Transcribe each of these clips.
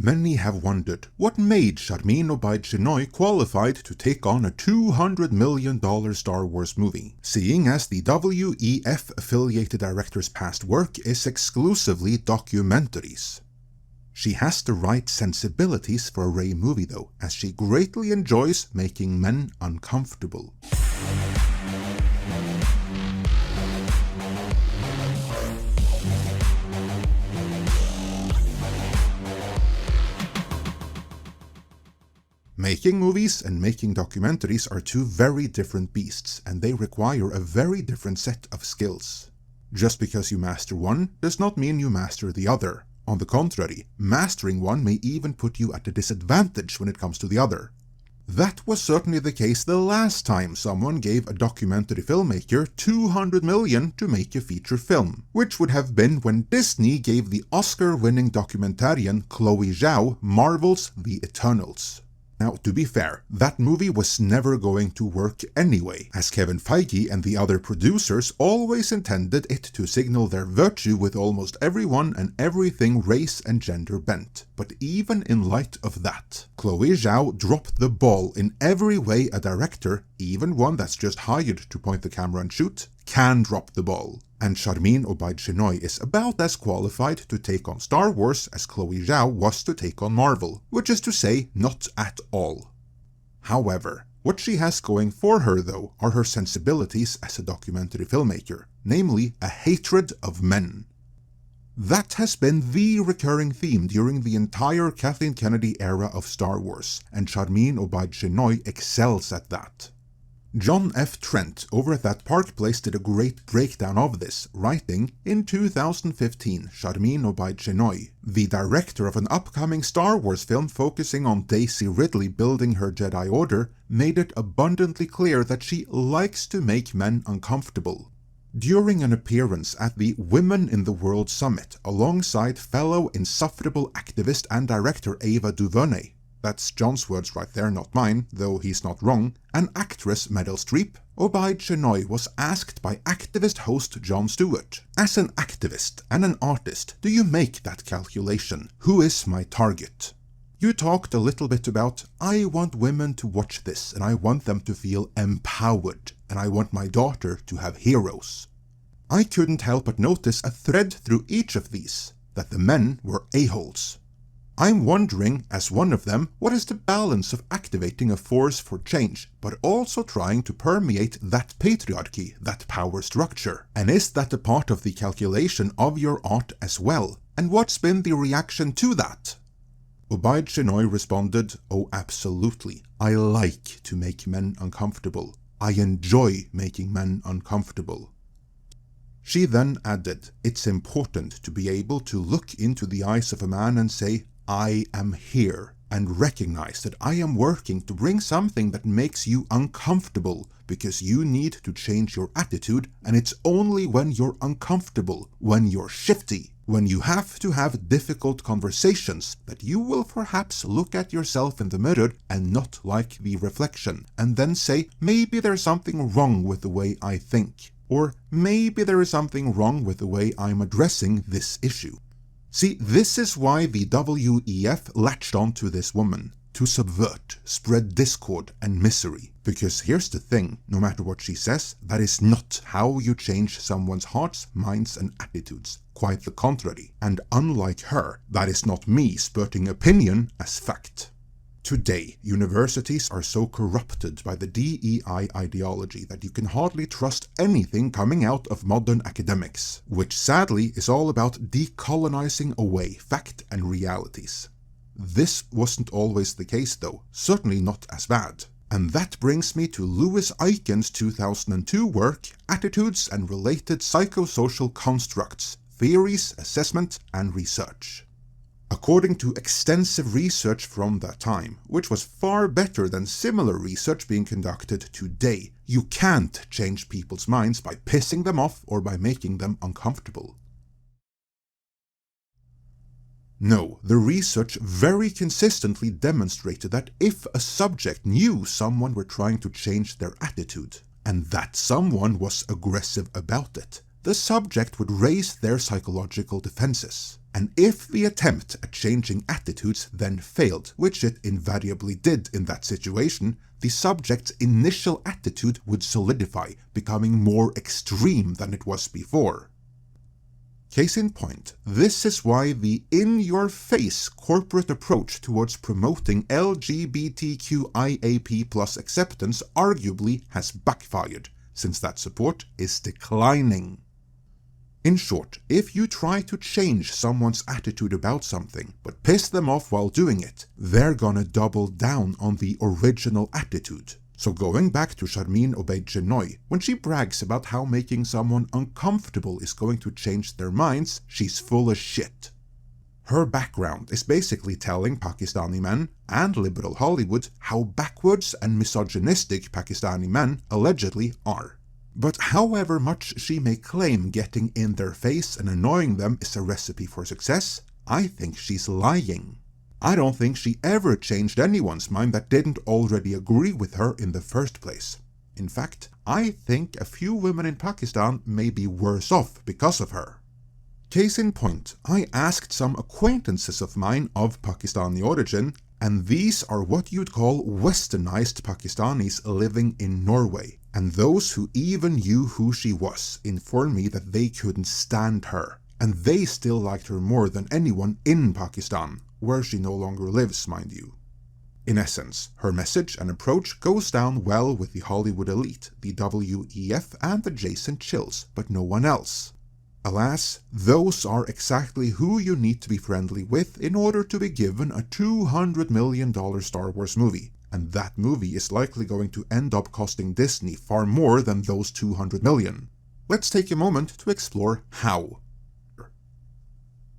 Many have wondered what made Sharmeen Obaid-Chinoy qualified to take on a $200 million Star Wars movie, seeing as the WEF affiliated director's past work is exclusively documentaries. She has the right sensibilities for a Rey movie though, as she greatly enjoys making men uncomfortable. Making movies and making documentaries are two very different beasts, and they require a very different set of skills. Just because you master one does not mean you master the other. On the contrary, mastering one may even put you at a disadvantage when it comes to the other. That was certainly the case the last time someone gave a documentary filmmaker $200 million to make a feature film, which would have been when Disney gave the Oscar-winning documentarian Chloe Zhao Marvel's The Eternals. Now, to be fair, that movie was never going to work anyway, as Kevin Feige and the other producers always intended it to signal their virtue with almost everyone and everything race and gender bent. But even in light of that, Chloe Zhao dropped the ball in every way a director, even one that's just hired to point the camera and shoot, can drop the ball. And Sharmeen Obaid-Chinoy is about as qualified to take on Star Wars as Chloe Zhao was to take on Marvel, which is to say, not at all. However, what she has going for her though are her sensibilities as a documentary filmmaker, namely a hatred of men. That has been the recurring theme during the entire Kathleen Kennedy era of Star Wars, and Sharmeen Obaid-Chinoy excels at that. John F. Trent over at That Park Place did a great breakdown of this, writing, in 2015, Sharmeen Obaid-Chinoy, the director of an upcoming Star Wars film focusing on Daisy Ridley building her Jedi Order, made it abundantly clear that she likes to make men uncomfortable. During an appearance at the Women in the World Summit alongside fellow insufferable activist and director Ava DuVernay, that's John's words right there, not mine, though he's not wrong, and actress Meryl Streep, Obaid-Chinoy was asked by activist host Jon Stewart, as an activist and an artist, do you make that calculation? Who is my target? You talked a little bit about, I want women to watch this and I want them to feel empowered, and I want my daughter to have heroes. I couldn't help but notice a thread through each of these, that the men were a-holes. I'm wondering, as one of them, what is the balance of activating a force for change, but also trying to permeate that patriarchy, that power structure? And is that a part of the calculation of your art as well? And what's been the reaction to that? Obaid-Chinoy responded, oh absolutely, I like to make men uncomfortable. I enjoy making men uncomfortable. She then added, it's important to be able to look into the eyes of a man and say, I am here, and recognize that I am working to bring something that makes you uncomfortable because you need to change your attitude, and it's only when you're uncomfortable, when you're shifty, when you have to have difficult conversations that you will perhaps look at yourself in the mirror and not like the reflection, and then say, maybe there's something wrong with the way I think, or maybe there is something wrong with the way I'm addressing this issue. See, this is why the WEF latched onto this woman, to subvert, spread discord and misery. Because here's the thing, no matter what she says, that is not how you change someone's hearts, minds and attitudes. Quite the contrary. And unlike her, that is not me spurting opinion as fact. Today, universities are so corrupted by the DEI ideology that you can hardly trust anything coming out of modern academics, which sadly is all about decolonizing away fact and realities. This wasn't always the case though, certainly not as bad. And that brings me to Louis Eichen's 2002 work, Attitudes and Related Psychosocial Constructs, Theories, Assessment and Research. According to extensive research from that time, which was far better than similar research being conducted today, you can't change people's minds by pissing them off or by making them uncomfortable. No, the research very consistently demonstrated that if a subject knew someone were trying to change their attitude, and that someone was aggressive about it, the subject would raise their psychological defenses. And if the attempt at changing attitudes then failed, which it invariably did in that situation, the subject's initial attitude would solidify, becoming more extreme than it was before. Case in point, this is why the in-your-face corporate approach towards promoting LGBTQIAP+ acceptance arguably has backfired, since that support is declining. In short, if you try to change someone's attitude about something, but piss them off while doing it, they're gonna double down on the original attitude. So going back to Sharmeen Obaid-Chinoy, when she brags about how making someone uncomfortable is going to change their minds, she's full of shit. Her background is basically telling Pakistani men and liberal Hollywood how backwards and misogynistic Pakistani men allegedly are. But however much she may claim getting in their face and annoying them is a recipe for success, I think she's lying. I don't think she ever changed anyone's mind that didn't already agree with her in the first place. In fact, I think a few women in Pakistan may be worse off because of her. Case in point, I asked some acquaintances of mine of Pakistani origin, and these are what you'd call westernized Pakistanis living in Norway. And those who even knew who she was informed me that they couldn't stand her, and they still liked her more than anyone in Pakistan, where she no longer lives, mind you. In essence, her message and approach goes down well with the Hollywood elite, the WEF and adjacent chills, but no one else. Alas, those are exactly who you need to be friendly with in order to be given a $200 million Star Wars movie. And that movie is likely going to end up costing Disney far more than those $200 million. Let's take a moment to explore how.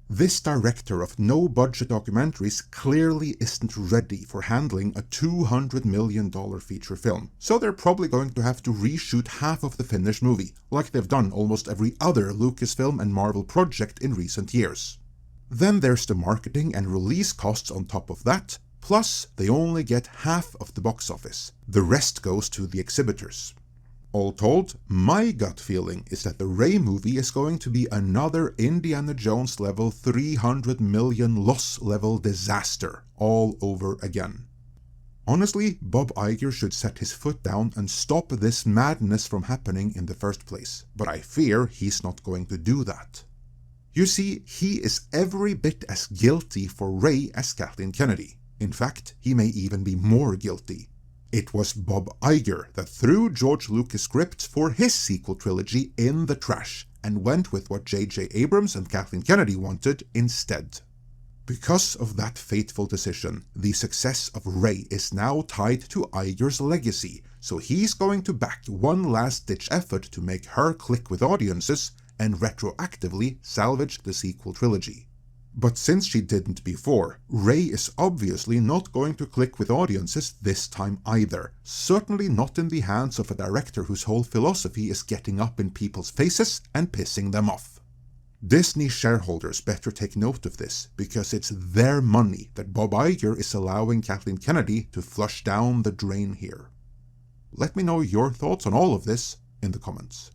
This director of no-budget documentaries clearly isn't ready for handling a $200 million feature film, so they're probably going to have to reshoot half of the finished movie, like they've done almost every other Lucasfilm and Marvel project in recent years. Then there's the marketing and release costs on top of that, plus they only get half of the box office. The rest goes to the exhibitors. All told, my gut feeling is that the Rey movie is going to be another Indiana Jones level 300 million loss level disaster all over again. Honestly, Bob Iger should set his foot down and stop this madness from happening in the first place, but I fear he's not going to do that. You see, he is every bit as guilty for Rey as Kathleen Kennedy. In fact, he may even be more guilty. It was Bob Iger that threw George Lucas' script for his sequel trilogy in the trash and went with what J.J. Abrams and Kathleen Kennedy wanted instead. Because of that fateful decision, the success of Rey is now tied to Iger's legacy, so he's going to back one last-ditch effort to make her click with audiences and retroactively salvage the sequel trilogy. But since she didn't before, Rey is obviously not going to click with audiences this time either, certainly not in the hands of a director whose whole philosophy is getting up in people's faces and pissing them off. Disney shareholders better take note of this, because it's their money that Bob Iger is allowing Kathleen Kennedy to flush down the drain here. Let me know your thoughts on all of this in the comments.